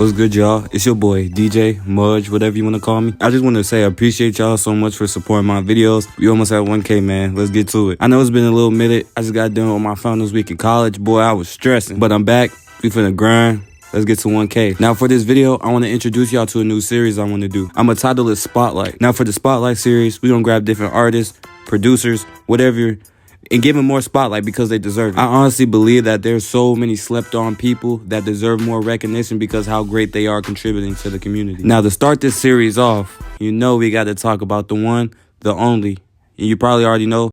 What's good, y'all? It's your boy, DJ, Mudge, whatever you want to call me. I just want to say I appreciate y'all so much for supporting my videos. We almost at 1K, man. Let's get to it. I know it's been a little minute. I just got done with my finals week in college. Boy, I was stressing. But I'm back. We finna grind. Let's get to 1K. Now for this video, I want to introduce y'all to a new series I want to do. I'm going to title it Spotlight. Now for the Spotlight series, we're going to grab different artists, producers, whatever, and give them more spotlight because they deserve it. I honestly believe that there's so many slept on people that deserve more recognition because how great they are contributing to the community. Now to start this series off, you know we got to talk about the one, the only, and you probably already know,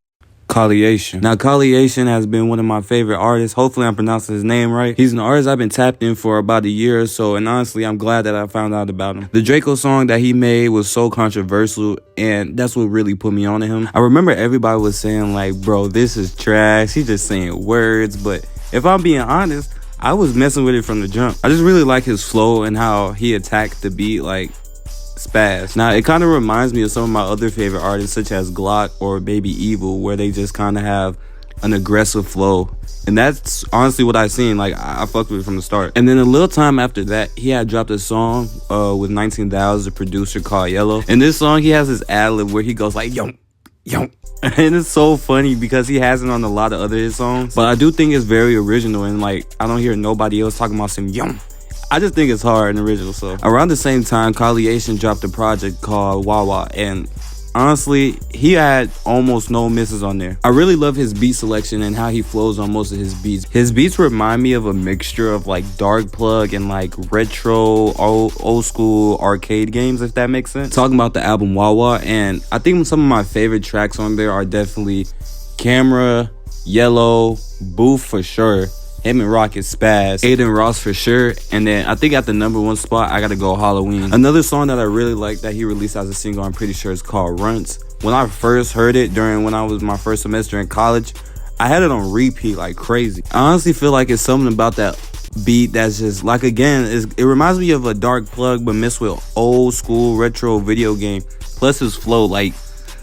Kahleation. Now, Kahleation has been one of my favorite artists. Hopefully, I'm pronouncing his name right. He's an artist I've been tapped in for about a year or so, and honestly, I'm glad that I found out about him. The Draco song that he made was so controversial, and that's what really put me on to him. I remember everybody was saying, like, bro, this is trash. He's just saying words, but if I'm being honest, I was messing with it from the jump. I just really like his flow and how he attacked the beat, like, spaz. Now, it kind of reminds me of some of my other favorite artists, such as Glock or Baby Evil, where they just kind of have an aggressive flow. And that's honestly what I seen. Like, I fucked with it from the start. And then a little time after that, he had dropped a song with 19,000, the producer, called Yellow. In this song, he has this ad-lib where he goes like, yo, yo. And it's so funny because he has it on a lot of other his songs. But I do think it's very original, and like, I don't hear nobody else talking about some yum. I just think it's hard and original. So around the same time, Kahleation dropped a project called Wawa, and honestly, he had almost no misses on there. I really love his beat selection and how he flows on most of his beats. His beats remind me of a mixture of like dark plug and like retro old school arcade games, if that makes sense. Talking about the album Wawa, and I think some of my favorite tracks on there are definitely Camera, Yellow, Booth for sure, him and Rocket, Spaz, Aiden Ross for sure, and then I think at the #1 spot, I gotta go Halloween. Another song that I really like that he released as a single, I'm pretty sure, is called Runts. When I first heard it when I was my first semester in college, I had it on repeat like crazy. I honestly feel like it's something about that beat that's just like, again, it reminds me of a dark plug but mixed with old school retro video game. Plus his flow, like,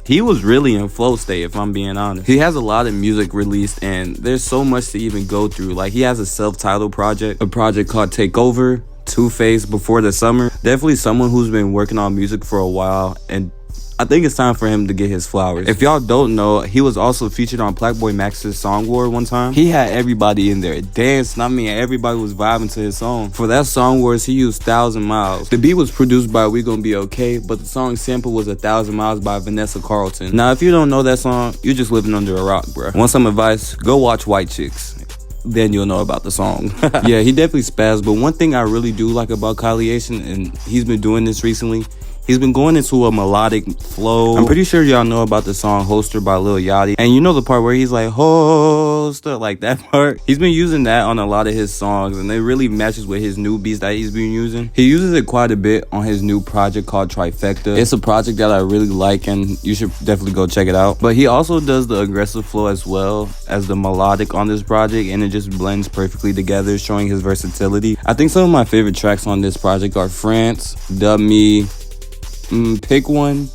he was really in flow state, if I'm being honest. He has a lot of music released, and there's so much to even go through. Like, he has a self-titled project, a project called Takeover, Two-Face, Before the Summer. Definitely someone who's been working on music for a while, and I think it's time for him to get his flowers. If y'all don't know, he was also featured on Blackboy Max's Song War one time. He had everybody in there dancing. I mean, everybody was vibing to his song. For that Song Wars, he used 1,000 Miles. The beat was produced by We Gon' Be Okay, but the song sample was 1,000 Miles by Vanessa Carlton. Now, if you don't know that song, you're just living under a rock, bro. Want some advice? Go watch White Chicks. Then you'll know about the song. Yeah, he definitely spazzed, but one thing I really do like about Kahleation, and he's been doing this recently, he's been going into a melodic flow. I'm pretty sure y'all know about the song Hoster by Lil Yachty. And you know the part where he's like, Hoster, like that part? He's been using that on a lot of his songs, and it really matches with his new beats that he's been using. He uses it quite a bit on his new project called Trifecta. It's a project that I really like, and you should definitely go check it out. But he also does the aggressive flow as well as the melodic on this project, and it just blends perfectly together, showing his versatility. I think some of my favorite tracks on this project are France, Dub Me, Pick One,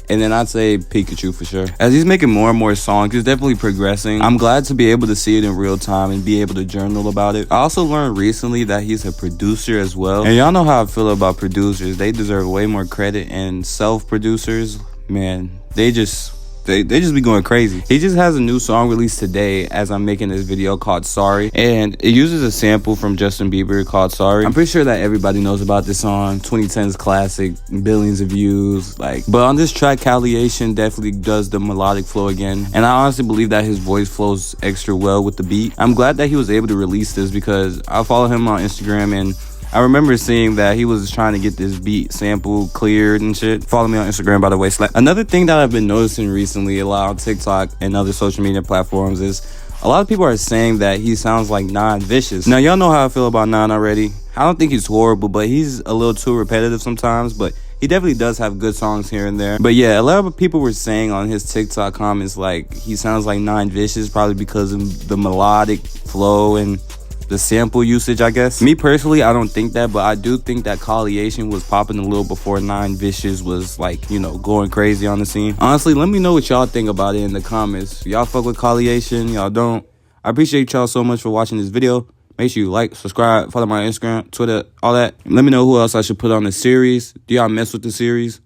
and then I'd say Pikachu for sure. As he's making more and more songs, he's definitely progressing. I'm glad to be able to see it in real time and be able to journal about it. I also learned recently that he's a producer as well, and y'all know how I feel about producers. They deserve way more credit, and self-producers, man, they just be going crazy. He just has a new song released today as I'm making this video called Sorry, and it uses a sample from Justin Bieber called Sorry. I'm pretty sure that everybody knows about this song, 2010s classic, billions of views, like. But on this track, Kahleation definitely does the melodic flow again, and I honestly believe that his voice flows extra well with the beat. I'm glad that he was able to release this because I follow him on Instagram, and I remember seeing that he was trying to get this beat sample cleared and shit. Follow me on Instagram, by the way. Another thing that I've been noticing recently a lot on TikTok and other social media platforms is a lot of people are saying that he sounds like Nine Vicious. Now, y'all know how I feel about Nine already. I don't think he's horrible, but he's a little too repetitive sometimes, but he definitely does have good songs here and there. But yeah, a lot of people were saying on his TikTok comments like he sounds like Nine Vicious, probably because of the melodic flow and the sample usage, I guess. Me personally, I don't think that, but I do think that Kahleation was popping a little before Nine Vicious was, like, you know, going crazy on the scene. Honestly, let me know what y'all think about it in the comments. Y'all fuck with Kahleation? Y'all don't? I appreciate y'all so much for watching this video. Make sure you like, subscribe, follow my Instagram, Twitter, all that. Let me know who else I should put on the series. Do y'all mess with the series?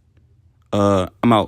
I'm out.